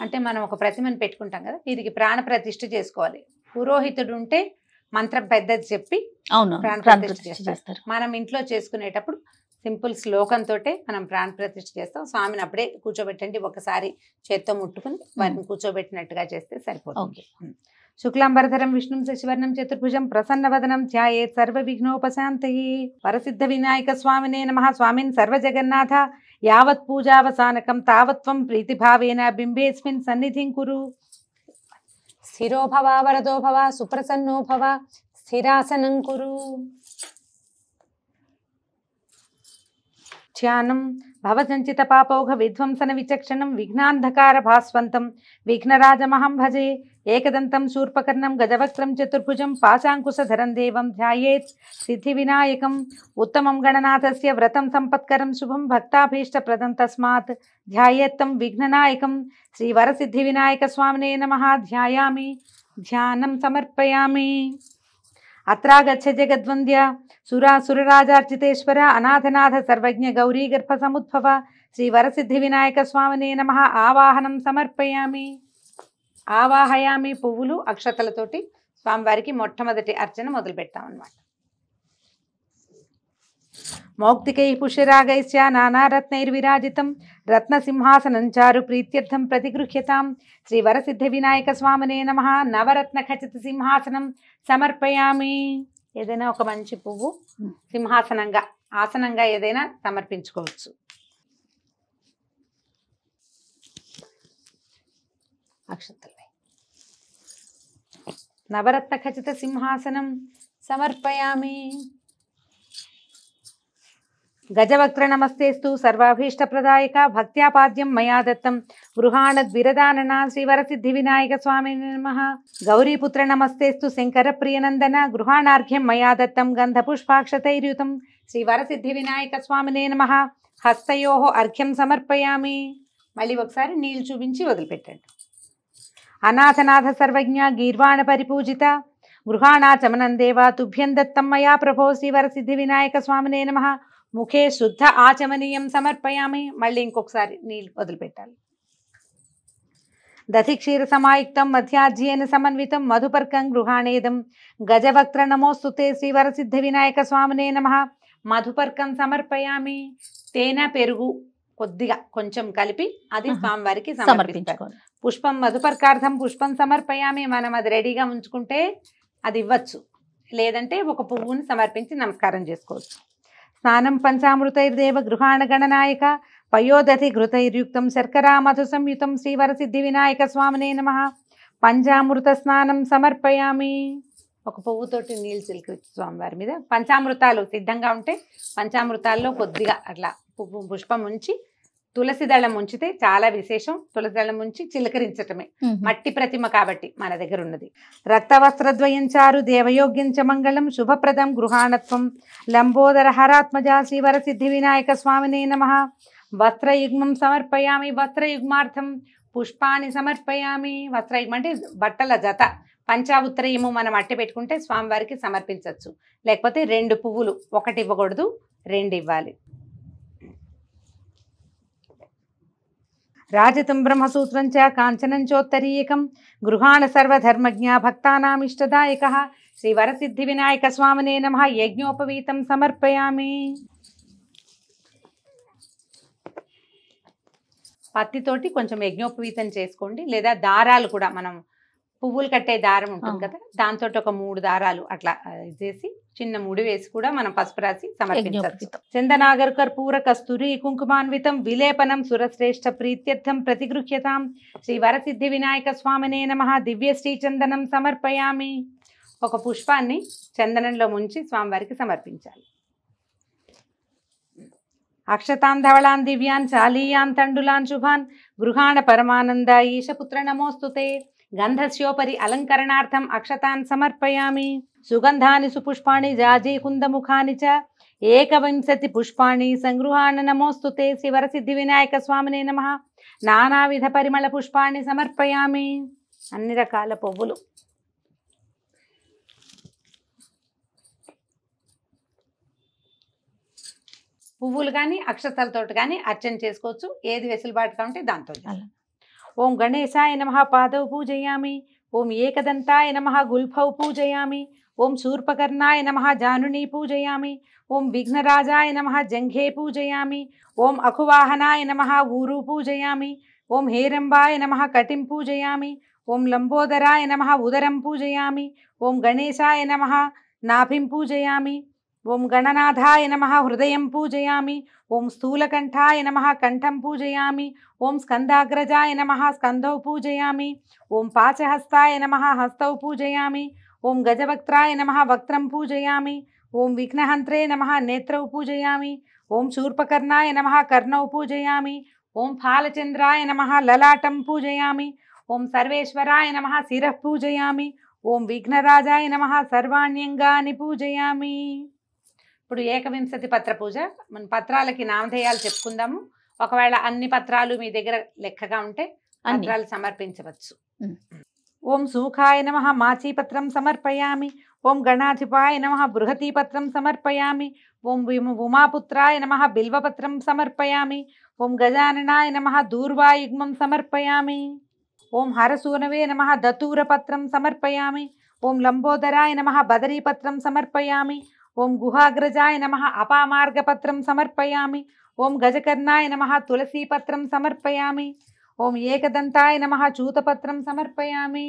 అంటే మనం ఒక ప్రతిమని పెట్టుకుంటాం కదా, వీరికి ప్రాణప్రతిష్ఠ చేసుకోవాలి. పురోహితుడు ఉంటే మంత్రం పెద్దది చెప్పి ప్రాణప్రతిష్ఠ చేస్తారు. మనం ఇంట్లో చేసుకునేటప్పుడు సింపుల్ శ్లోకంతో మనం ప్రాణప్రతిష్ఠ చేస్తాం. స్వామిని అప్పుడే కూర్చోబెట్టండి, ఒకసారి చేత్తో ముట్టుకుని వారిని కూర్చోబెట్టినట్టుగా చేస్తే సరిపోతుంది. శుక్లాంబరధరం విష్ణుం శశివర్ణం చతుర్భుజం ప్రసన్నవదనం ధ్యాయేత్ సర్వ విఘ్నోపశాంతయే. వరసిద్ధ వినాయక స్వామినే నమః. స్వామిన్ సర్వజగన్నాథ యావత్ పూజావసానకం తావత్వం ప్రీతిభావేన బింబేస్మిన్ సన్నిధిం కురు. స్థిరో భవ వరదో భవ సుప్రసన్నో భవ స్థిరాసనం కురు. ధ్యానం భవసంచిత పాపౌఘ విధ్వంసన విచక్షణం విఘ్నాంధకార భాస్వంతం విఘ్నరాజమహం భజే ఏకదంతం శూర్పకర్ణం గజవక్త్రం చతుర్భుజం పాశాంకుశధరం దేవం ధ్యాయేత్ సిద్ధి వినాయకం ఉత్తమం గణనాథస్య వ్రతం సంపత్కరం శుభం భక్తాభీష్టప్రదం తస్మాత్ ధ్యాయేత్తం విఘ్ననాయకం శ్రీవరసిద్ధి వినాయక స్వామినే నమః ధ్యాయామి ధ్యానం సమర్పయామి. అత్రాగచ్చ జగద్వంద్య సురాసురరాజార్చితేశ్వర అనాథనాథ సర్వజ్ఞ గౌరీ గర్భ సముద్భవ శ్రీ వరసిద్ధి వినాయక స్వామినే నమః ఆవాహనం సమర్పయామి. ఆవాహయామి పువ్వులు అక్షతలతోటి స్వామివారికి మొట్టమొదటి అర్చన మొదలు పెడతామన్నమాట. మౌక్తికై పుష్యరాగైశ్చ నానారత్నైర్విరాజితం రత్నసింహాసనం చారు ప్రీత్యర్థం ప్రతిగృహ్యతాం శ్రీ వరసిద్ధి వినాయక స్వామినే నమః నవరత్న ఖచిత సింహాసనం సమర్పయామి. ఏదైనా ఒక మంచి పువ్వు సింహాసనంగా ఆసనంగా ఏదైనా సమర్పించుకోవచ్చు. అక్షతలై నవరత్న ఖచిత సింహాసనం సమర్పయామి. గజవక్త్ర నమస్తేస్తు సర్వాభీష్టప్రదాయక భక్త్యాపాద్యం మయా దత్తం గృహాణద్విరదానన శ్రీవరసిద్ధి వినాయక స్వామినే నమః. గౌరీపుత్ర నమస్తేస్తు శంకర ప్రియనందన గృహాణార్ఘ్యం మయా దత్తం గంధపుష్పాక్షతైర్యుతం శ్రీవరసిద్ధి వినాయక స్వామినే నమః. హస్తయోః అర్ఘ్యం సమర్పయామి. మళ్ళీ ఒకసారి నీళ్లు చూపించి వదిలిపెట్టండి. అనాథనాథ సర్వజ్ఞ గీర్వాణ పరిపూజిత గృహాణాచమనం దేవా తుభ్యం దత్తం మయా ప్రభో శ్రీవరసిద్ధి వినాయక స్వామినే నమః. ముఖే శుద్ధ ఆచమనీయం సమర్పయామి. మళ్ళీ ఇంకొకసారి నీళ్ళు వదిలిపెట్టాలి. దధిక్షీర సమాయుక్తం మధ్యాజ్యేన సమన్వితం మధుపర్కం గృహాణేదం గజవక్త్ర నమోస్తుతే శ్రీవరసిద్ధి వినాయక స్వామినే నమః. మధుపర్కం సమర్పయామి. తేనె పెరుగు కొద్దిగా కొంచెం కలిపి అది స్వామివారికి సమర్పించాలి. పుష్పం మధుపర్కార్థం పుష్పం సమర్పయామి. మనం అది రెడీగా ఉంచుకుంటే అది ఇవ్వచ్చు, లేదంటే ఒక పువ్వుని సమర్పించి నమస్కారం చేసుకోవచ్చు. స్నానం పంచామృతైర్దేవ గృహాణ గణనాయక పయోదధి ఘృతైర్యుక్తం శర్కరా మధు సంయుతం శ్రీవరసిద్ధి వినాయక స్వామినే నమః. పంచామృత స్నానం సమర్పయామి. ఒక పువ్వుతోటి నీళ్ళు చిలికి స్వామివారి మీద పంచామృతాలు సిద్ధంగా ఉంటే పంచామృతాల్లో కొద్దిగా అట్లా పుష్పం ఉంచి తులసి దళం ఉంచితే చాలా విశేషం. తులసి దళం ఉంచి చిలకరించటమే. మట్టి ప్రతిమ కాబట్టి మన దగ్గర ఉన్నది. రక్తవస్త్రద్వయం చారు దేవయోగ్యం చ మంగళం శుభప్రదం గృహాణత్వం లంబోదర హరాత్మజ శ్రీవరసిద్ధి వినాయక స్వామినే నమః. వస్త్రయుగ్మం సమర్పయామి. వస్త్రయుగ్మార్థం పుష్పాన్ని సమర్పయామి. వస్త్రయుగ్మం అంటే బట్టల జత. పంచావుత్రయము మనం అట్టి పెట్టుకుంటే స్వామివారికి సమర్పించవచ్చు. లేకపోతే 2 పువ్వులు, ఒకటి ఇవ్వకూడదు, 2 ఇవ్వాలి. రాజతం బ్రహ్మసూత్రం చ కాంచనం చోత్తరీయకం గృహాణ సర్వధర్మజ్ఞ భక్తానామిష్టదాయక శ్రీవరసిద్ధి వినాయక స్వామినే నమః. యజ్ఞోపవీతం సమర్పయామి. పత్తితోటి కొంచెం యజ్ఞోపవీతం చేసుకోండి, లేదా దారాలు కూడా మనం పువ్వులు కట్టే దారం ఉంటుంది కదా, దాంతో ఒక 3 దారాలు అట్లా చేసి చిన్న ముడి వేసి కూడా మనం పసుపు రాసి సమర్పించవచ్చు. చందనాగర్ కర్పూర కస్తూరి కుంకుమాన్వితం విలేపనం సురశ్రేష్ఠ ప్రీత్యర్థం ప్రతిగృహ్యతాం శ్రీ వరసిద్ధి వినాయక స్వామినే నమః. దివ్య శ్రీ చందనం సమర్పయామి. ఒక పుష్పాన్ని చందనంలో ముంచి స్వామివారికి సమర్పించాలి. అక్షతాన్ ధవళాన్ దివ్యాన్ చాలీయాన్ తండులాన్ శుభాన్ గృహాణ పరమానంద ఈశపుత్ర నమోస్తుతే గంధస్యోపరి అలంకరణార్థం అక్షతాన్ సమర్పయామి. సుగంధాని సుపుష్పాణి జాజీ కుందముఖాని చ ఏకవింశతి పుష్పాణి సంగృహాణ నమోస్తుతే శ్రీవరసిద్ధి వినాయక స్వామినే నమః. నానావిధ పరిమళ పుష్పాన్ని సమర్పయామి. అన్ని రకాల పువ్వులు. పువ్వులు కానీ అక్షతలతో కానీ అర్చన చేసుకోవచ్చు. ఏది వెసులుబాటుగా ఉంటే దాంతో. ఓం గణేశాయ నమః పాదౌ పూజయామి. ఓం ఏకదంతాయ నమః గుల్ఫౌ పూజయామి. ఓం శూర్పకర్ణాయ నమః జానుని పూజయామి. ఓం విఘ్నరాజాయ నమః జంఘే పూజయామి. ఓం అఖువాహనాయ నమః ఊరు పూజయామి. ఓం హేరంబాయ నమః కటిం పూజయామి. ఓం లంబోదరాయ నమః ఉదరం పూజయామి. ఓం గణేశాయ నమః నాభిం పూజయామి. ఓం గణనాథాయ నమః హృదయం పూజయామి. ఓం స్థూలకంఠాయ నమః కంఠం పూజయామి. ఓం స్కందాగ్రజాయ నమః స్కంధౌ పూజయామి. ఓం పాచహస్తాయ నమః హస్తౌ పూజయామి. ఓం గజవక్త్రాయ నమః వక్త్రం పూజయామి. ఓం విఘ్నహంత్రే నమః నేత్రౌ పూజయామి. ఓం శూర్పకర్ణాయ నమః కర్ణౌ పూజయామి. ఓం ఫాలచంద్రాయ నమః లలాటం పూజయామి. ఓం సర్వేశ్వరాయ నమః శిరః పూజయామి. ఓం విఘ్నరాజాయ నమః సర్వాణ్యంగాని పూజయామి. ఇప్పుడు ఏకవింశతి పత్ర పూజ. మన పత్రాలకి నామధేయాలు చెప్పుకుందాము. ఒకవేళ అన్ని పత్రాలు మీ దగ్గర లెక్కగా ఉంటే పత్రాలు సమర్పించవచ్చు. ఓం సూఖాయ నమః మాచీపత్రం సమర్పయామి. ఓం గణాధిపాయ నమః బృహతీపత్రం సమర్పయామి. ఓం ఉమాపుత్రాయ నమః బిల్వపత్రం సమర్పయామి. ఓం గజాననాయ నమః దూర్వాయుగ్మం సమర్పయామి. ఓం హరసూనవే నమః దతూరపత్రం సమర్పయామి. ఓం లంబోదరాయ నమః బదరీపత్రం సమర్పయామి. ఓం గుహాగ్రజాయ నమః అపామార్గపత్రం సమర్పయామి. ఓం గజకర్ణాయ నమః తులసీపత్రం సమర్పయామి. ఓం ఏకదంతాయ నమః చూతపత్రం సమర్పయామి.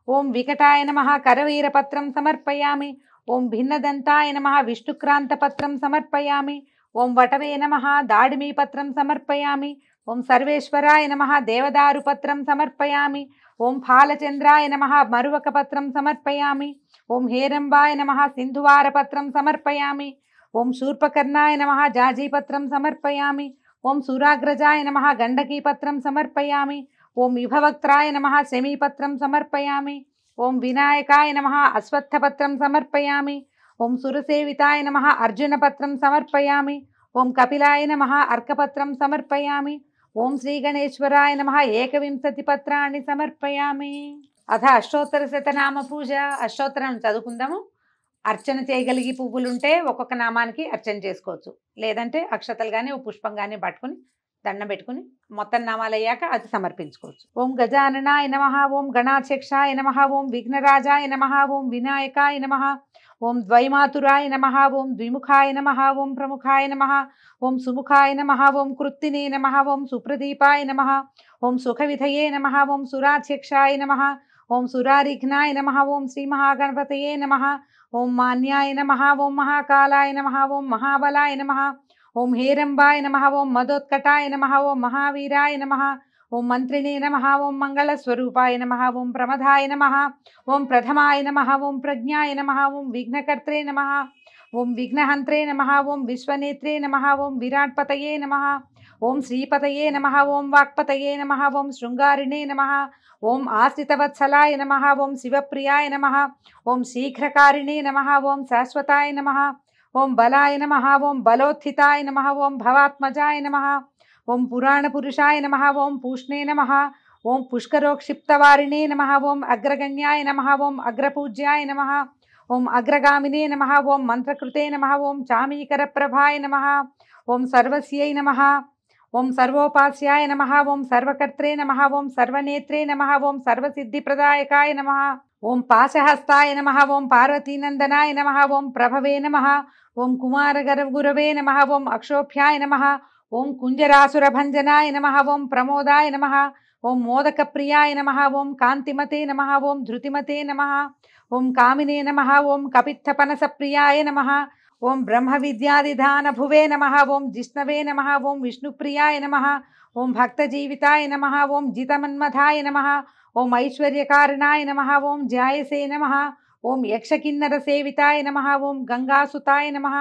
ఓం వికటాయ నమః కరవీరపత్రం సమర్పయామి. ఓం భిన్నదంతాయ నమః విష్ణుక్రాంతపత్రం సమర్పయామి. ఓం వటవే నమః దాడిమీపత్రం సమర్పయామి. ఓం సర్వేశ్వరాయ నమః దేవదారుపత్రం సమర్పయామి. ఓం ఫాలచంద్రాయ నమః మరువకపత్రం సమర్పయామి. ఓం హేరంబాయ నమః సింధువారపత్రం సమర్పయామి. ఓం శూర్పకర్ణాయ నమః జాజీపత్రం సమర్పయామి. ఓం సురాగ్రజాయ నమః గండకీపత్రం సమర్పయామి. ఓం విభవక్త్రాయ నమః శమీపత్రం సమర్పయామి. ఓం వినాయకాయ నమః అశ్వత్థపత్రం సమర్పయామి. ఓం సురసేవితాయ నమః అర్జునపత్రం సమర్పయామి. ఓం కపిలాయ నమః అర్కపత్రం సమర్పయామి. ఓం శ్రీగణేశ్వరాయ నమః ఏకవింశతి పత్రాన్ని సమర్పయామి. అథ అష్టోత్తర శతనామ పూజ. అష్టోత్తరం చదువుకుందాము. అర్చన చేయగలిగి పువ్వులుంటే ఒక్కొక్క నామానికి అర్చన చేసుకోవచ్చు. లేదంటే అక్షతలు కానీ ఓ పుష్పం కానీ పట్టుకుని దండం పెట్టుకుని మొత్తం నామాలు అయ్యాక అది సమర్పించుకోవచ్చు. ఓం గజాననాయ నమః. ఓం గణాధ్యక్షాయ నమః. ఓం విఘ్నరాజాయ నమః. ఓం వినాయకాయ నమః. ఓం ద్వైమాతురాయ నమః. ఓం ద్విముఖాయ నమః. ఓం ప్రముఖాయ నమః. ఓం సుముఖాయ నమః. ఓం కృత్తినే నమః. ఓం సుప్రదీపాయ నమః. ఓం సుఖవిధయే నమః. ఓం సురాధ్యక్షాయ నమః. ఓం సురారిఘ్నాయ నమః. ఓం శ్రీ మహాగణపతయే నమః. ఓం మాన్యాయ నమః. ఓం మహాకాలాయ నమః. ఓం మహాబలాయ నమః. ఓం హేరంబాయ నమః. ఓం మదోత్కటాయ నమః. ఓం మహావీరాయ నమః. ఓం మంత్రిణే నమః. ఓం మంగళస్వరూపాయ నమః. ఓం ప్రమదాయ నమః. ఓం ప్రథమాయ నమః. ఓం ప్రజ్ఞాయ నమః. ఓం విఘ్నకర్త్రే నమః. ఓం విఘ్నహంత్రే నమః. ఓం విశ్వనేత్రే నమః. ఓం విరాట్పతయే నమః. ఓం శ్రీపతయే నమః. ఓం వాక్పతయే నమః. ఓం శృంగారిణే నమః. ఓం ఆశ్రితవత్సలాయ నమః. ఓం శివప్రియాయ నమః. ఓం శీఘ్రకారిణే నమః. ఓం శాశ్వతాయ నమః. ఓం బలాయ నమః. ఓం బలోత్థితాయ నమః. ఓం భవాత్మజాయ నమః. ఓం పురాణపురుషాయ నమః. ఓం పూష్ణే నమః. ఓం పుష్కరోక్షిప్తవారిణే నమః. ఓం అగ్రగణ్యాయ నమః. ఓం అగ్రపూజ్యాయ నమః. ఓం అగ్రగామినే నమః. ఓం మంత్రకృతే నమః. ఓం చామీకరప్రభాయ నమః. ఓం సర్వస్యై నమః. ఓం సర్వోపాస్యాయ నమః. ఓం సర్వకర్త్రే నమః. ఓం సర్వనేత్రే నమః. ఓం సర్వసిద్ధిప్రదాయకాయ నమః. ఓం పాశహస్తాయ నమః. ఓం పార్వతీనందనాయ నమః. ఓం ప్రభవే నమః. ఓం కుమారగురవే నమః. ఓం అక్షోభ్యాయ నమః. ఓం కుంజరాసురభంజనాయ నమః. ఓం ప్రమోదాయ నమః. ఓం మోదకప్రియాయ నమః. ఓం కాంతిమతే నమః. ఓం ధృతిమతే నమః. ఓం కామినే నమః. ఓం కపిత్తపనసప్రియాయ నమః. ఓం బ్రహ్మ విద్యాదిధానభువే నమః. ఓం జిష్ణవే నమః. ఓం విష్ణుప్రియాయ నమః. ఓం భక్తజీవితాయ నమః. ఓం జితమన్మథాయ నమః. ఓం ఐశ్వర్యకారణాయ నమః. ఓం జాయసే నమః. ఓం యక్షకిన్నరసేవితాయ నమః. ఓం గంగాసుతాయ నమః.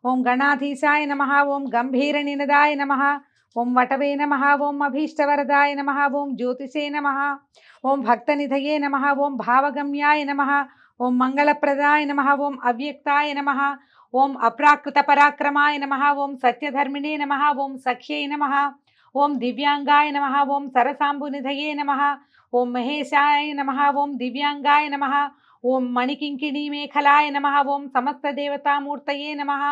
ఓం గణాధీశాయ నమః. ఓం గంభీరనినదాయ నమః. ఓం వటవే నమః. ఓం అభీష్టవరదాయ నమః. ఓం జ్యోతిషే నమః. ఓం భక్తనిధయే నమః. ఓం భావగమ్యాయ నమః. ఓం మంగళప్రదాయ నమః. ఓం అవ్యక్తాయ నమః. ఓం అప్రాకృత పరాక్రమాయ నమః. ఓం సత్యధర్మిణే నమః. ఓం సఖ్యై నమః. ఓం దివ్యాంగాయ నమః. ఓం సరసాంబునిధయే నమః. ఓం మహేశాయ నమః. ఓం దివ్యాంగాయ నమః. ఓం మణికింకిణీ మేఖలాయ నమః. ఓం సమస్త దేవతామూర్తయే నమః.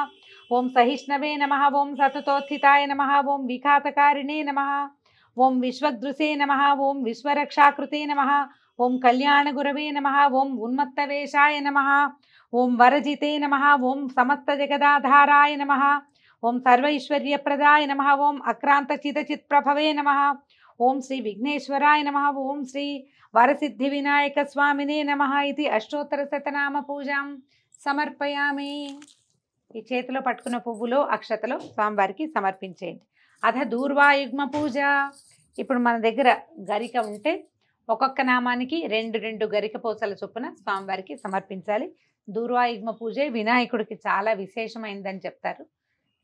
ఓం సహిష్ణవే నమః. ఓం సతతోత్థితాయ నమః. ఓం విఘాతకారిణే నమః. ఓం విశ్వదృశే నమః. ఓం విశ్వరక్షాకృతే నమః. ఓం కళ్యాణగురవే నమః. ఓం ఉన్మత్తవేషాయ నమః. ఓం వరజితే నమః. ఓం సమస్త జగదాధారాయ నమః. ఓం సర్వైశ్వర్యప్రదాయ నమః. ఓం అక్రాంతచితచిత్ప్రభవే నమః. ఓం శ్రీ విఘ్నేశ్వరాయ నమః. ఓం శ్రీ వరసిద్ధి వినాయక స్వామినే నమః. ఇది అష్టోత్తర శతనామ పూజాం సమర్పయామి. ఈ చేతిలో పట్టుకున్న పువ్వులో అక్షతలో స్వామివారికి సమర్పించేయండి. అథ దూర్వాయుగ్మ పూజ. ఇప్పుడు మన దగ్గర గరిక ఉంటే ఒక్కొక్క నామానికి 2 గరిక పూసల చొప్పున స్వామివారికి సమర్పించాలి. దూర్వాయుగ్మ పూజే వినాయకుడికి చాలా విశేషమైందని చెప్తారు.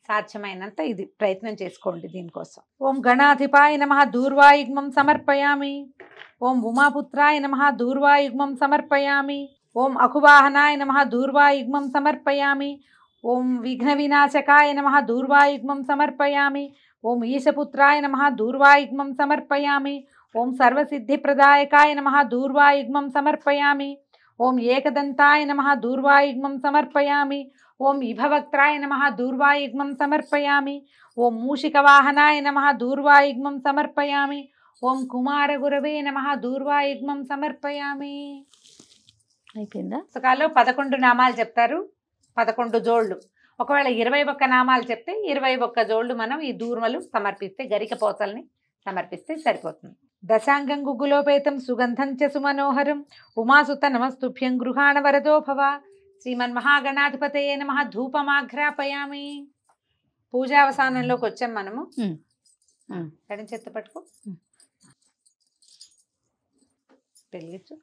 సాధ్యమైనంత ఇది ప్రయత్నం చేసుకోండి దీనికోసం. ఓం గణాధిపాయ నమః దూర్వాయుగ్మం సమర్పయామి. ఓం ఉమాపుత్రాయ నమః దూర్వాయుగ్మం సమర్పయామి. ఓం అకువాహనాయ నమః దూర్వాయుగ్మం సమర్పయామి. ఓం విఘ్న వినాశకాయ నమః దూర్వాయుగ్మం సమర్పయామి. ఓం ఈశపుత్రాయ నమః దూర్వాయుగ్మం సమర్పయామి. ఓం సర్వసిద్ధిప్రదాయకాయ నమః దూర్వాయుగ్మం సమర్పయామి. ఓం ఏకదంతాయ నమః దూర్వాయుగ్మం సమర్పయామి. ఓం విభవక్త్రాయ నమః దూర్వాయుగ్మం సమర్పయామి. ఓం మూషికవాహనాయ నమః దూర్వాయుగ్మం సమర్పయామి. ఓం కుమారగురవే నమః దూర్వాయుగ్మం సమర్పయామి. అయిపోయిందా? పుస్తకాల్లో 11 నామాలు చెప్తారు, 11 జోళ్ళు. ఒకవేళ 21 నామాలు చెప్తే 21 జోళ్ళు మనం ఈ దూర్మలు సమర్పిస్తే, గరిక పోతల్ని సమర్పిస్తే సరిపోతుంది. దశాంగం గుగ్గులోపేతం సుగంధం చ సుమనోహరం ఉమాసుత నమస్తుభ్యం గృహాణ వరదో భవ. శ్రీమన్మహాగణాధిపతయే నమః ధూపమాఘ్రాపయామి. పూజావసానంలోకి వచ్చాం మనము. ఎడం చేత్తో పట్టుకో, వెలిగించు.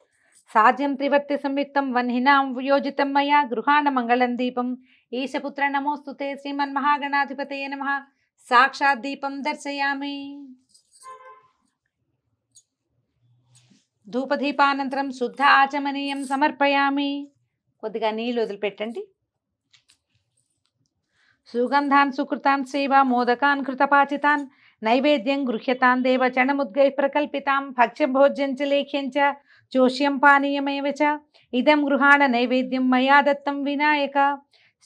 సాధ్యం త్రివర్తి సంయుక్తం వన్హినాం వియోజితం మయా గృహాణ మంగళం దీపం. ఈశపుత్ర నమోస్తుతే శ్రీమన్మహాగణాధిపతయే నమః. సాక్షాత్ దీపం దర్శయామి. ధూపదీపానంతరం శుద్ధ ఆచమనీయం సమర్పయామి. కొద్దిగా నీళ్ళు వదిలిపెట్టండి. సుగంధాన్ సుకృతాన్ సేవా మోదకాన్ కృతపాచితాన్ నైవేద్యం గృహ్యతాన్ దేవ చణముద్గై ప్రకల్పితాం భక్ష్య భోజ్యం చ లేఖ్యం చ జోష్యం పానీయమేవ చ ఇదం గృహాణ నైవేద్యం మయా దత్తం వినాయక.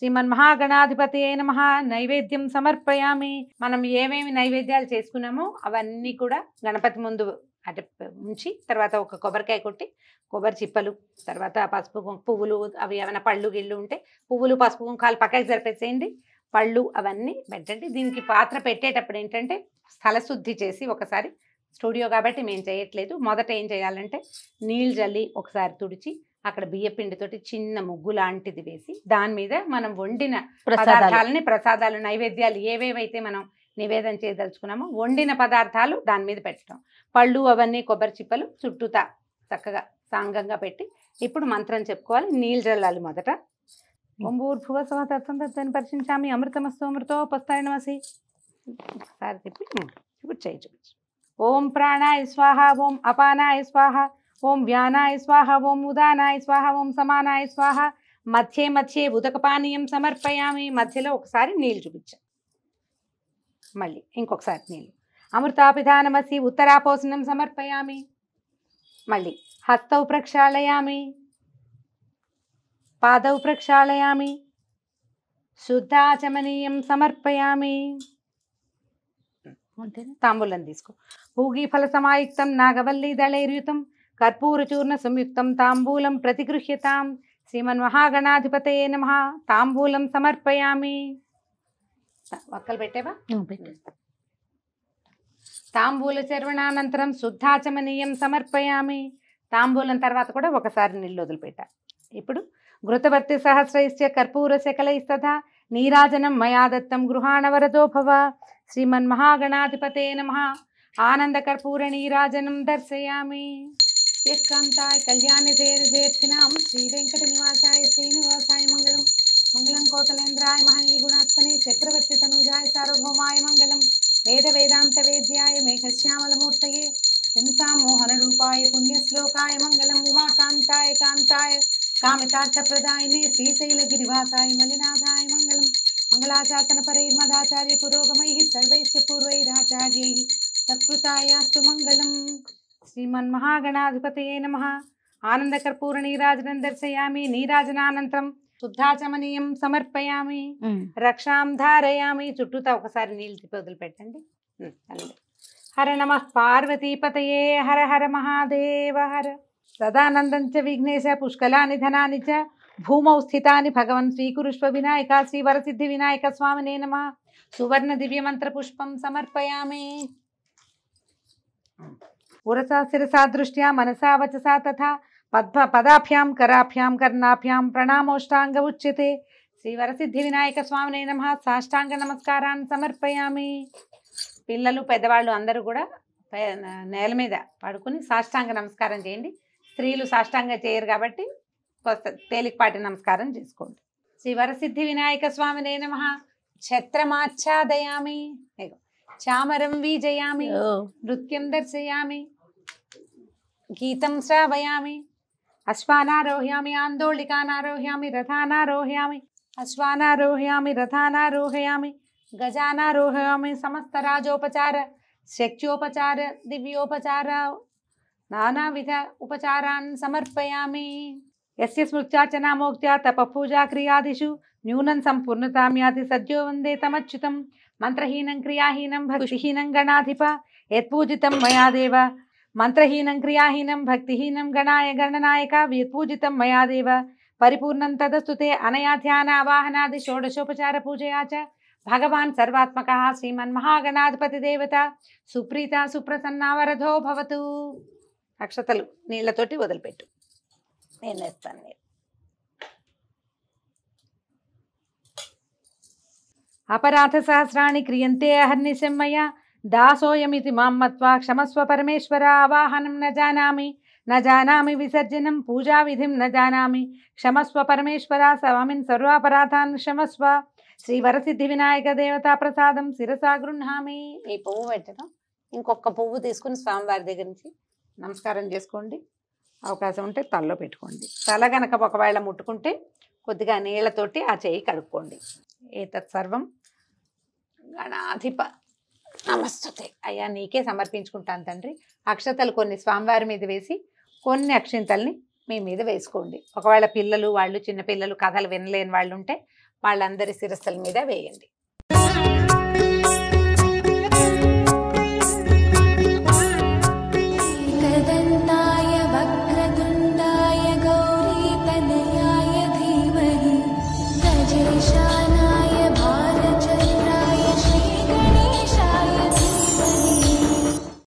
శ్రీమన్మహాగణాధిపతయే నమః. నైవేద్యం సమర్పయామి. మనం ఏమేమి నైవేద్యాలు చేసుకున్నామో అవన్నీ కూడా గణపతి ముందు అంటే ఉంచి, తర్వాత ఒక కొబ్బరికాయ కొట్టి కొబ్బరి చిప్పలు, తర్వాత పసుపు పువ్వులు, అవి ఏమైనా పళ్ళు గిళ్ళు ఉంటే పువ్వులు పసుపు కుంకాలు పక్కకి జరిపేసేయండి. పళ్ళు అవన్నీ పెట్టండి. దీనికి పాత్ర పెట్టేటప్పుడు ఏంటంటే స్థలశుద్ధి చేసి, ఒకసారి స్టూడియో కాబట్టి మేము చేయట్లేదు, మొదట ఏం చేయాలంటే నీళ్ళు జల్లి ఒకసారి తుడిచి అక్కడ బియ్యపిండితోటి చిన్న ముగ్గు లాంటిది వేసి దాని మీద మనం వండిన పదార్థాలని, ప్రసాదాలు, నైవేద్యాలు ఏవేవైతే మనం నివేదన చేయదలుచుకున్నామో వండిన పదార్థాలు దాని మీద పెట్టడం. పళ్ళు అవన్నీ కొబ్బరి చిప్పలు చుట్టూతా చక్కగా సాంగంగా పెట్టి ఇప్పుడు మంత్రం చెప్పుకోవాలి. నీళ్ళు జల్లాలి మొదట. ఓం భూర్భువస్సువః తత్సంతత్వాన్ని పరిశించామి అమృతమస్తు అమృతోపస్తాయ నమసి. ఒకసారి తిప్పి ఇప్పుడు చూపించు. ఓం ప్రాణాయ స్వాహ. ఓం అపానాయ స్వాహ. ఓం వ్యానాయ స్వాహ. ఓం ఉదానాయ స్వాహ. ఓం సమానాయ స్వాహ. మధ్యే మధ్యే ఉదకపానీయం సమర్పయామి. మధ్యలో ఒకసారి నీళ్ళు చూపించాం, మళ్ళీ ఇంకొకసారి నీళ్ళు. అమృతాపిధానమసి ఉత్తరాపోసనం సమర్పయామి. మళ్ళీ హస్తౌ ప్రక్షాళయామి, పాదౌ ప్రక్షాళయామి, శుద్ధాచమనీయం సమర్పయామి. తాంబూలం తీసుకో. పూగీఫల సమాయుక్తం నాగవల్లీ దళైర్యుతం కర్పూరచూర్ణ సంయుక్తం తాంబూలం ప్రతిగృహ్యతాం. శ్రీమన్మహాగణాధిపతయే నమః. తాంబూలం సమర్పయామి. ఒక్కలు పెట్టేవా? తాంబూల చర్వణానంతరం శుద్ధాచమనీయం సమర్పయామి. తాంబూలం తర్వాత కూడా ఒకసారి నీళ్ళు వదిలిపెట్టాలి. ఇప్పుడు ఘృతవర్తి సహస్రైశ్చ కర్పూర శకలైస్తథా నీరాజనం మయా దత్తం గృహాణ వరదో భవ. శ్రీమన్మహాగణాధిపతయే నమః. ఆనంద కర్పూర నీరాజనం దర్శయామి. ఏకాంతాయ కళ్యాణి జయర్థినాం శ్రీ వెంకట నివాసాయ శ్రీనివాసాయ మంగళం. మంగళం కోసలేంద్రాయ మహనీయ గుణాత్మనే చక్రవర్తి తనుజాయ సార్వభౌమాయ మంగళం. వేద వేదాంత వేద్యాయ మేఘశ్యామలమూర్తయే పుంసాం మోహన రూపాయ పుణ్యశ్లోకాయ మంగళం. ఉమాకాంతాయ కాంతాయ కామితార్థప్రదాయినే శ్రీశైలగిరివాసాయ మలినాథాయ మంగళం. మంగళాశాసన పరైర్మదాచార్య పురోగమై సర్వైశ్చ పూర్వైరాచార్యై సత్కృతాయాస్తు మంగళం. శ్రీమన్మహాగణాధిపతయే నమః. ఆనందకర్పూర నీరాజనం దర్శయామి. నీరాజనానంతరం శుద్ధాచమనీయం సమర్పయామి. రక్షాం ధారయామి. చుట్టూతా ఒకసారి నీళ్ళు తిప్పి వదిలిపెట్టండి. హర నమః పార్వతీపతయే. హర హర మహాదేవ హర. సదానందం చ విఘ్నేశ పుష్కలాని ధనాని చ భూమౌ స్థితాని భగవన్ స్వీకురుష్వ వినాయక. శ్రీ వరసిద్ధి వినాయక స్వామినే నమః. సువర్ణ దివ్యమంత్ర పుష్పం సమర్పయామి. ఉరసా శిరసా దృష్ట్యా మనసా వచసా తథా పదాభ్యాం కరాభ్యాం కర్ణాభ్యాం ప్రణామోష్టాంగ ఉచ్యతే. శ్రీ వరసిద్ధి వినాయక స్వామినే నమః. సాష్టాంగ నమస్కారాన్ని సమర్పయామి. పిల్లలు పెద్దవాళ్ళు అందరూ కూడా నేల మీద పడుకుని సాష్టాంగ నమస్కారం చేయండి. స్త్రీలు సాష్టాంగ చేయరు కాబట్టి తేలికపాటి నమస్కారం చేసుకోండి. శ్రీ వరసిద్ధి వినాయక స్వామినే నమః. ఛత్రమాచ్ఛాదయామి, చామరం వీజయామి, నృత్యం దర్శయామి, గీతం శ్రావయామి, అశ్వానారోహయామి, ఆందోళికానారోహయామి, రథానారోహయామి, అశ్వానారోహయామి, రథానారోహయామి, గజానారోహయామి, సమస్త రాజోపచార శక్త్యోపచార దివ్యోపచార నానావిధ ఉపచారాన్ సమర్పయామి. యస్య స్మృత్యార్చనా మోక్త్యా తపపూజా క్రియాదిషు న్యూనం సంపూర్ణతాం యాతి సద్యో వందే తమచ్యుతం. మంత్రహీనం క్రియాహీనం భక్తిహీనం గణాధిప యత్పూజితం మయా దేవ. మంత్రహీనం క్రియాహీనం భక్తిహీనం గణాయ గణనాయక యత్పూజితం మయా దేవ. పరిపూర్ణం తదస్తుతే అనయా ధ్యానావాహనాది షోడశోపచార పూజయా చ భగవాన్ సర్వాత్మకః శ్రీమన్మహాగణాధిపతి దేవత సుప్రీత సుప్రసన్నా వరదో భవతు. అక్షతలు నీళ్లతోటి వదిలిపెట్టు, నేను వేస్తాను. అపరాధ సహస్రాణి క్రియంతే అహర్నిశం మయా దాసోయమితి మాం మత్వా క్షమస్వ పరమేశ్వర. ఆవాహనం న జానామి విసర్జనం పూజా విధిం న జానామి క్షమస్వ పరమేశ్వర. స్వామిన్ సర్వాపరాధాన్ క్షమస్వ. శ్రీ వరసిద్ధి వినాయక దేవతా ప్రసాదం శిరసా గృహామి. ఈ పువ్వు పెట్టడం, ఇంకొక పువ్వు తీసుకుని స్వామివారి దగ్గర నుంచి నమస్కారం చేసుకోండి. అవకాశం ఉంటే తలలో పెట్టుకోండి. తల గనక ఒకవేళ ముట్టుకుంటే కొద్దిగా నీళ్లతోటి ఆ చేయి కడుక్కోండి. ఏతత్ సర్వం గణాధిప నమస్తుతే. అయ్యా నీకే సమర్పించుకుంటాను తండ్రి. అక్షతలు కొన్ని స్వామివారి మీద వేసి కొన్ని అక్షింతల్ని మీ మీద వేసుకోండి. ఒకవేళ పిల్లలు వాళ్ళు చిన్నపిల్లలు కథలు వినలేని వాళ్ళు ఉంటే వాళ్ళందరి శిరస్సుల మీద వేయండి.